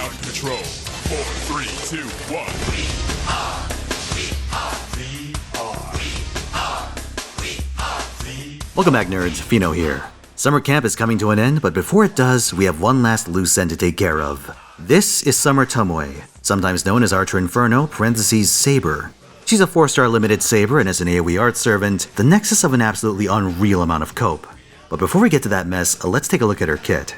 ground control. 4, 3, 2, 1. Welcome back, nerds. Fino here. Summer camp is coming to an end, but before it does, we have one last loose end to take care of. This is Summer Tomoe, sometimes known as Archer Inferno, Saber. She's a 4-star limited Saber and as an AoE art servant, the nexus of an absolutely unreal amount of cope. But before we get to that mess, let's take a look at her kit.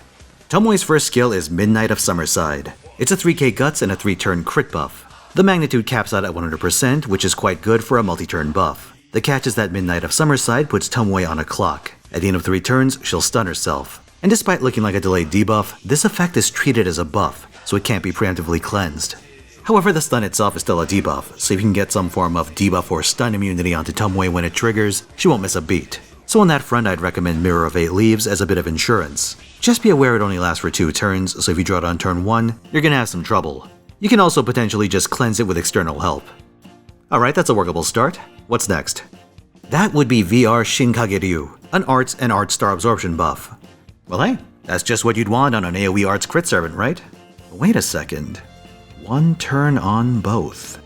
Tomoe's first skill is Midnight of Summerside. It's a 3k guts and a 3-turn crit buff. The magnitude caps out at 100%, which is quite good for a multi-turn buff. The catch is that Midnight of Summerside puts Tomoe on a clock. At the end of 3 turns, she'll stun herself. And despite looking like a delayed debuff, this effect is treated as a buff, so it can't be preemptively cleansed. However, the stun itself is still a debuff, so if you can get some form of debuff or stun immunity onto Tomoe when it triggers, she won't miss a beat. So on that front, I'd recommend Mirror of 8 Leaves as a bit of insurance. Just be aware it only lasts for 2 turns, so if you draw it on turn 1, you're gonna have some trouble. You can also potentially just cleanse it with external help. Alright, that's a workable start. What's next? That would be VR Shinkage-ryu, an arts and art star absorption buff. Well hey, that's just what you'd want on an AoE arts crit servant, right? Wait a second. 1 turn on both.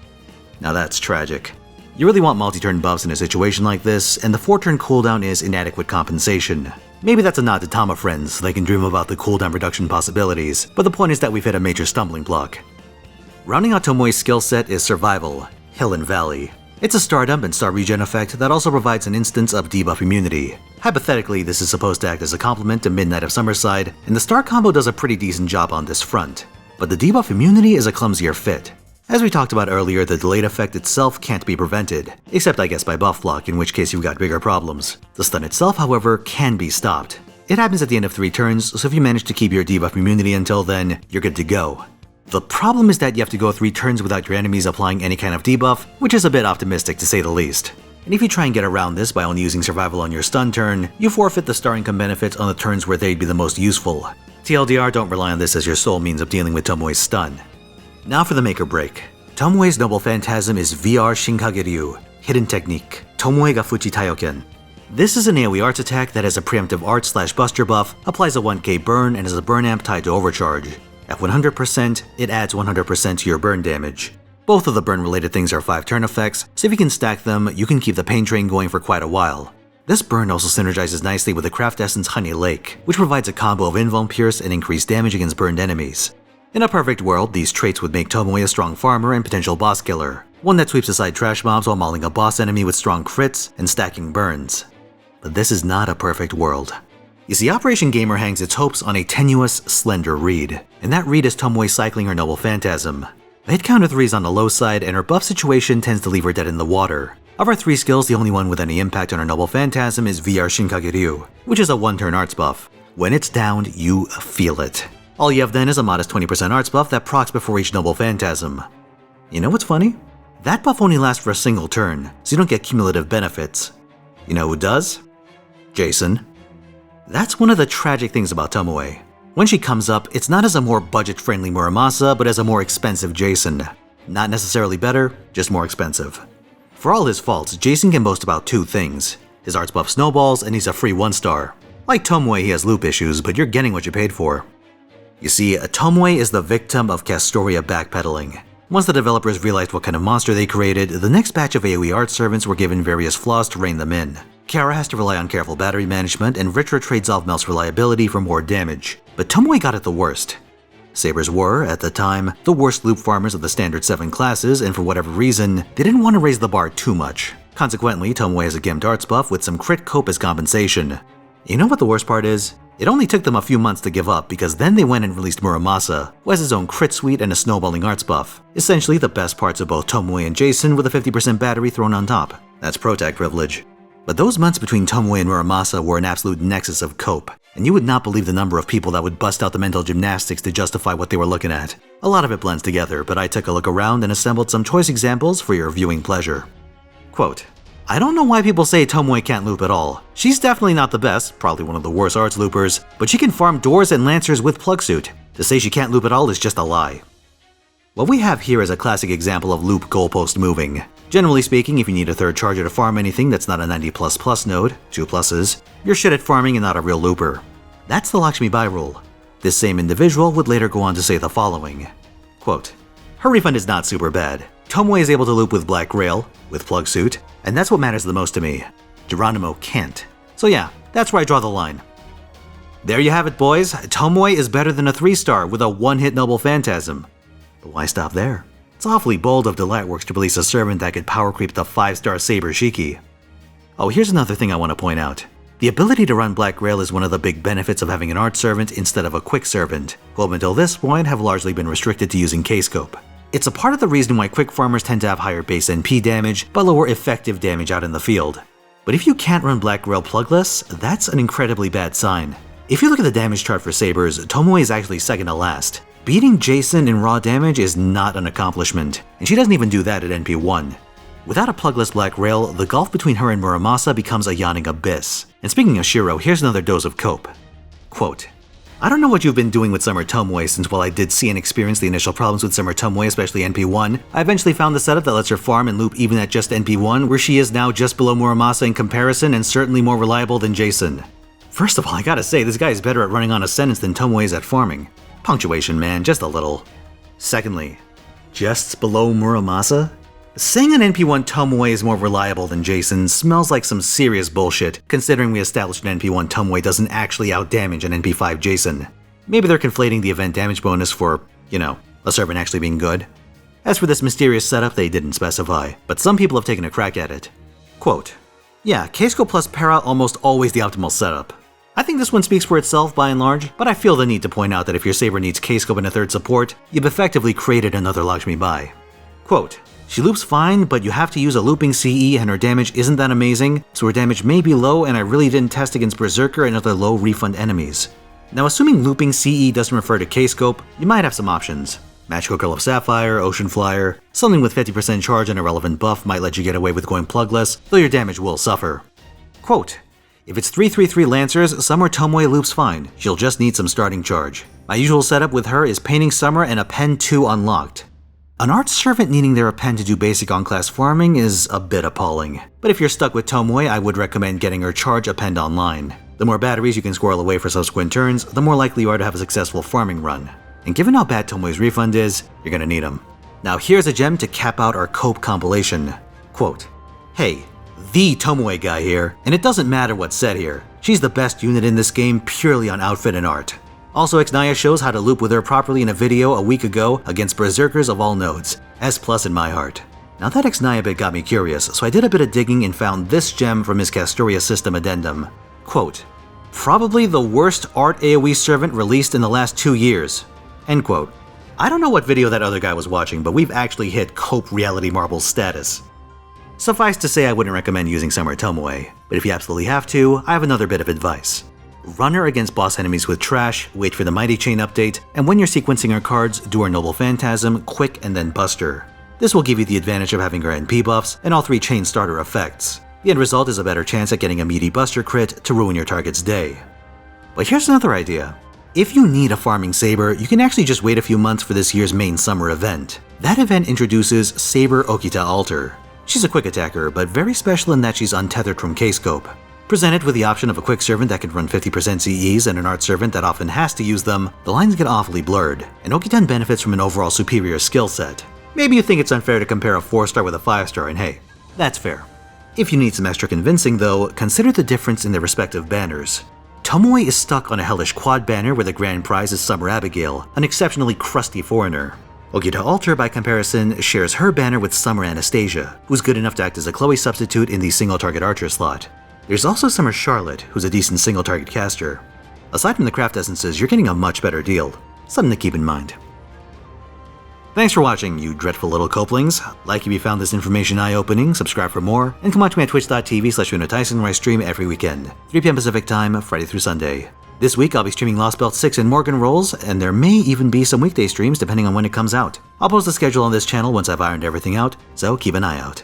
Now that's tragic. You really want multi-turn buffs in a situation like this, and the 4-turn cooldown is inadequate compensation. Maybe that's a nod to Tama friends, so they can dream about the cooldown reduction possibilities, but the point is that we've hit a major stumbling block. Rounding out Tomoe's skill set is Survival, Hill and Valley. It's a star dump and star regen effect that also provides an instance of debuff immunity. Hypothetically, this is supposed to act as a complement to Midnight of Summerside, and the star combo does a pretty decent job on this front. But the debuff immunity is a clumsier fit. As we talked about earlier, the delayed effect itself can't be prevented, except I guess by buff block, in which case you've got bigger problems. The stun itself, however, can be stopped. It happens at the end of 3 turns, so if you manage to keep your debuff immunity until then, you're good to go. The problem is that you have to go 3 turns without your enemies applying any kind of debuff, which is a bit optimistic to say the least. And if you try and get around this by only using survival on your stun turn, you forfeit the star income benefits on the turns where they'd be the most useful. TLDR, don't rely on this as your sole means of dealing with Tomoe's stun. Now for the make or break. Tomoe's noble phantasm is VR Shinkage-ryu, Hidden Technique, Tomoe ga Fuchi Taioken. This is an AoE arts attack that has a preemptive art / buster buff, applies a 1k burn, and has a burn amp tied to overcharge. At 100%, it adds 100% to your burn damage. Both of the burn related things are 5-turn effects, so if you can stack them, you can keep the pain train going for quite a while. This burn also synergizes nicely with the Craft Essence Honey Lake, which provides a combo of invuln pierce and increased damage against burned enemies. In a perfect world, these traits would make Tomoe a strong farmer and potential boss killer, one that sweeps aside trash mobs while mauling a boss enemy with strong crits and stacking burns. But this is not a perfect world. You see, Operation Gamer hangs its hopes on a tenuous, slender read, and that read is Tomoe cycling her noble phantasm. The hit count of 3 is on the low side, and her buff situation tends to leave her dead in the water. Of our 3 skills, the only one with any impact on her noble phantasm is VR Shinkage-ryu, which is a 1-turn arts buff. When it's downed, you feel it. All you have then is a modest 20% arts buff that procs before each noble phantasm. You know what's funny? That buff only lasts for a single turn, so you don't get cumulative benefits. You know who does? Jason. That's one of the tragic things about Tomoe. When she comes up, it's not as a more budget-friendly Muramasa, but as a more expensive Jason. Not necessarily better, just more expensive. For all his faults, Jason can boast about 2 things. His arts buff snowballs, and he's a free 1-star. Like Tomoe, he has loop issues, but you're getting what you paid for. You see, Tomoe is the victim of Castoria backpedaling. Once the developers realized what kind of monster they created, the next batch of AoE art servants were given various flaws to rein them in. Kara has to rely on careful battery management, and Ritra trades off Mel's reliability for more damage. But Tomoe got it the worst. Sabers were, at the time, the worst loop farmers of the standard 7 classes, and for whatever reason, they didn't want to raise the bar too much. Consequently, Tomoe has a gimped arts buff with some crit cope as compensation. You know what the worst part is? It only took them a few months to give up, because then they went and released Muramasa, who has his own crit suite and a snowballing arts buff. Essentially the best parts of both Tomoe and Jason with a 50% battery thrown on top. That's pro-tag privilege. But those months between Tomoe and Muramasa were an absolute nexus of cope, and you would not believe the number of people that would bust out the mental gymnastics to justify what they were looking at. A lot of it blends together, but I took a look around and assembled some choice examples for your viewing pleasure. Quote, I don't know why people say Tomoe can't loop at all. She's definitely not the best, probably one of the worst arts loopers, but she can farm doors and lancers with plug suit. To say she can't loop at all is just a lie. What we have here is a classic example of loop goalpost moving. Generally speaking, if you need a third charger to farm anything that's not a 90++ node, 2 pluses, you're shit at farming and not a real looper. That's the Lakshmi Bai rule. This same individual would later go on to say the following, quote, "Her refund is not super bad. Tomoe is able to loop with Black Grail, with Plug Suit, and that's what matters the most to me. Geronimo can't. So yeah, that's where I draw the line." There you have it, boys. Tomoe is better than a 3-star with a one-hit Noble Phantasm. But why stop there? It's awfully bold of Delightworks to release a servant that could power creep the 5-star Saber Shiki. Oh, here's another thing I want to point out. The ability to run Black Grail is one of the big benefits of having an art servant instead of a quick servant, who up until this point have largely been restricted to using K-Scope. It's a part of the reason why quick farmers tend to have higher base NP damage, but lower effective damage out in the field. But if you can't run Black Grail plugless, that's an incredibly bad sign. If you look at the damage chart for Sabers, Tomoe is actually second to last. Beating Jason in raw damage is not an accomplishment, and she doesn't even do that at NP1. Without a plugless Black Rail, the gulf between her and Muramasa becomes a yawning abyss. And speaking of Shiro, here's another dose of cope. Quote, "I don't know what you've been doing with Summer Tomoe since while I did see and experience the initial problems with Summer Tomoe, especially NP1, I eventually found the setup that lets her farm and loop even at just NP1, where she is now just below Muramasa in comparison and certainly more reliable than Jason. First of all, I gotta say, this guy is better at running on Ascendance than Tomoe is at farming. Punctuation, man, just a little. Secondly, just below Muramasa? Saying an NP1 Tomoe is more reliable than Jason smells like some serious bullshit, considering we established an NP1 Tomoe doesn't actually outdamage an NP5 Jason. Maybe they're conflating the event damage bonus for, a servant actually being good. As for this mysterious setup, they didn't specify, but some people have taken a crack at it. Quote, "Yeah, K-Scope plus Para almost always the optimal setup. I think this one speaks for itself by and large, but I feel the need to point out that if your Saber needs K-Scope and a third support, you've effectively created another Lakshmi Bai." Quote, "She loops fine, but you have to use a looping CE and her damage isn't that amazing, so her damage may be low and I really didn't test against Berserker and other low refund enemies." Now assuming looping CE doesn't refer to K-Scope, you might have some options. Magical Girl of Sapphire, Ocean Flyer, something with 50% charge and a relevant buff might let you get away with going plugless, though your damage will suffer. Quote, "If it's 3/3/3 Lancers, Summer Tomoe loops fine, she'll just need some starting charge. My usual setup with her is Painting Summer and Append 2 unlocked." An art servant needing their append to do basic on-class farming is a bit appalling, but if you're stuck with Tomoe, I would recommend getting her charge append online. The more batteries you can squirrel away for subsequent turns, the more likely you are to have a successful farming run. And given how bad Tomoe's refund is, you're gonna need them. Now here's a gem to cap out our cope compilation. Quote, "Hey, the Tomoe guy here, and it doesn't matter what's said here. She's the best unit in this game purely on outfit and art. Also, Xnaya shows how to loop with her properly in a video a week ago against Berserkers of all nodes. S+ in my heart." Now that Xnaya bit got me curious, so I did a bit of digging and found this gem from his Castoria system addendum. Quote, "Probably the worst art AoE servant released in the last 2 years." End quote. I don't know what video that other guy was watching, but we've actually hit Cope Reality Marble status. Suffice to say, I wouldn't recommend using Summer Tomoe, but if you absolutely have to, I have another bit of advice. Run her against boss enemies with trash, wait for the Mighty Chain update, and when you're sequencing her cards, do her Noble Phantasm, quick, and then bust her. This will give you the advantage of having her NP buffs and all 3 chain starter effects. The end result is a better chance at getting a meaty buster crit to ruin your target's day. But here's another idea. If you need a farming Saber, you can actually just wait a few months for this year's main summer event. That event introduces Saber Okita Alter. She's a quick attacker, but very special in that she's untethered from K-Scope. Presented with the option of a quick servant that can run 50% CEs and an art servant that often has to use them, the lines get awfully blurred, and Okita benefits from an overall superior skill set. Maybe you think it's unfair to compare a 4-star with a 5-star, and hey, that's fair. If you need some extra convincing though, consider the difference in their respective banners. Tomoe is stuck on a hellish quad banner where the grand prize is Summer Abigail, an exceptionally crusty foreigner. Okita Alter, by comparison, shares her banner with Summer Anastasia, who's good enough to act as a Chloe substitute in the single-target archer slot. There's also Summer Charlotte, who's a decent single-target caster. Aside from the craft essences, you're getting a much better deal. Something to keep in mind. Thanks for watching, you dreadful little coplings. Like if you found this information eye-opening, subscribe for more, and come watch me at twitch.tv/Finotaisen where I stream every weekend, 3 p.m. Pacific time, Friday through Sunday. This week I'll be streaming Lost Belt 6 and Morgan rolls, and there may even be some weekday streams depending on when it comes out. I'll post the schedule on this channel once I've ironed everything out, so keep an eye out.